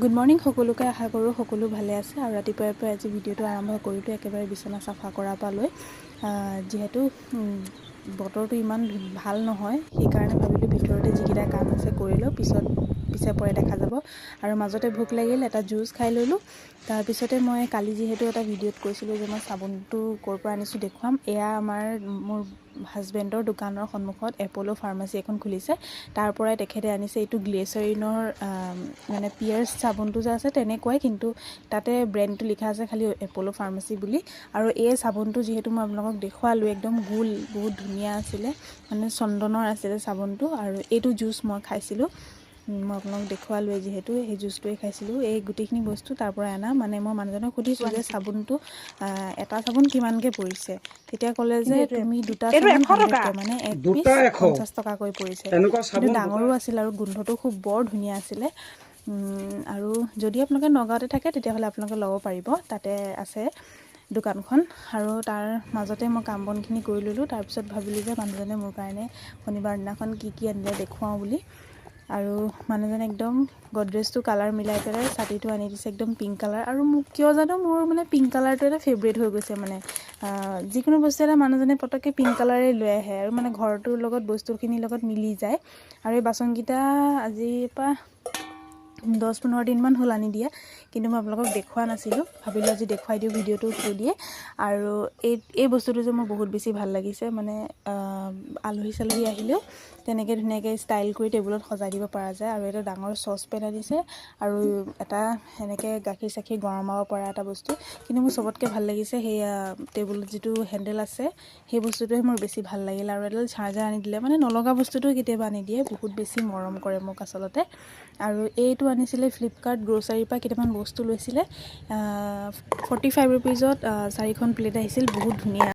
good morning সকলোকে আশা কৰোঁ সকলো ভালে আছে আৰু ৰাতিপুৱাৰ পৰা আজি ভিডিঅ'টো আৰম্ভ কৰিলোঁ একেবাৰে বিচনা চাফা কৰাৰ পৰা লৈ যিহেতু বতৰটো ইমান ভাল নহয় সেইকাৰণে ভাবিলোঁ ভিতৰতে যিকেইটা কাম আছে কৰি লওঁ পিছে পৰে দেখা যাব আৰু মাজতে ভোক লাগিল এটা জুচ খাই ল'লোঁ তাৰপিছতে মই কালি যিহেতু এটা ভিডিঅ'ত কৈছিলোঁ যে মই চাবোনটো ক'ৰ পৰা আনিছোঁ দেখুৱাম এয়া মোৰ হাজবেণ্ডৰ দোকানৰ সন্মুখত এপ'ল' ফাৰ্মাচী এখন খুলিছে তাৰ পৰাই তেখেতে আনিছে এইটো গ্লিচাৰিনৰ মানে পিয়াৰ্ছ চাবোনটো যে আছে তেনেকুৱাই কিন্তু তাতে ব্ৰেণ্ডটো লিখা আছে খালি এপ'ল' ফাৰ্মাচী বুলি আৰু এই চাবোনটো যিহেতু মই আপোনালোকক দেখুৱালোঁ একদম গোল বহুত ধুনীয়া আছিলে মানে চন্দনৰ আছিলে চাবোনটো আৰু এইটো জুচ মই খাইছিলোঁ মই আপোনালোকক দেখুৱালোৱে যিহেতু সেই জুচটোৱে খাইছিলোঁ এই গোটেইখিনি বস্তু তাৰ পৰা অনা মানে মই মানুহজনক সুধিছোঁ যে চাবোনটো এটা চাবোন কিমানকৈ পৰিছে তেতিয়া ক'লে যে তুমি দুটা চাবোন 100কৈ মানে এক পিচ 50 টকাকৈ পৰিছে কিন্তু ডাঙৰো আছিল আৰু গোন্ধটো খুব বৰ ধুনীয়া আছিলে আৰু যদি আপোনালোকে নগাঁৱতে থাকে তেতিয়াহ'লে আপোনালোকে ল'ব পাৰিব তাতে আছে দোকানখন আৰু তাৰ মাজতে মই কাম বনখিনি কৰি ল'লোঁ তাৰপিছত ভাবিলোঁ যে মানুহজনে মোৰ কাৰণে শনিবাৰ দিনাখন কি আনিলে দেখুৱাওঁ বুলি আৰু মানুহজনে একদম গডৰেজটো কালাৰ মিলাই পেলাই ছাতিটো আনি দিছে একদম পিংক কালাৰ আৰু মোক কিয় জানো মোৰ মানে পিংক কালাৰটো এটা ফেভৰেট হৈ গৈছে মানে যিকোনো বস্তু এটা মানুহজনে পটককৈ পিংক কালাৰেই লৈ আহে আৰু মানে ঘৰটোৰ লগত বস্তুখিনিৰ লগত মিলি যায় আৰু এই বাচনকেইটা আজিৰ পৰা 10-15 দিনমান হ'ল আনি দিয়া কিন্তু মই আপোনালোকক দেখুওৱা নাছিলোঁ ভাবিলোঁ আজি দেখুৱাই দিওঁ ভিডিঅ'টো থৈ দিয়ে আৰু এই বস্তুটো যে মোৰ বহুত বেছি ভাল লাগিছে মানে আলহী চালহী আহিলেও তেনেকৈ ধুনীয়াকৈ ষ্টাইল কৰি টেবুলত সজাই দিব পৰা যায় আৰু এটা ডাঙৰ চচপেন আনিছে আৰু এটা সেনেকৈ গাখীৰ চাখীৰ গৰমাব পৰা এটা বস্তু কিন্তু মোৰ চবতকৈ ভাল লাগিছে সেই টেবুলত যিটো হেণ্ডেল আছে সেই বস্তুটোৱে মোৰ বেছি ভাল লাগিল আৰু এডাল চাৰ্জাৰ আনি দিলে মানে নলগা বস্তুটো কেতিয়াবা আনি দিয়ে বহুত বেছি মৰম কৰে মোক আচলতে আৰু এইটো আনিছিলে ফ্লিপকাৰ্ট গ্ৰ'চাৰীৰ পৰা কেইটামান বস্তু লৈছিলে 45 ৰুপিজত 4খন প্লেট আহিছিল বহুত ধুনীয়া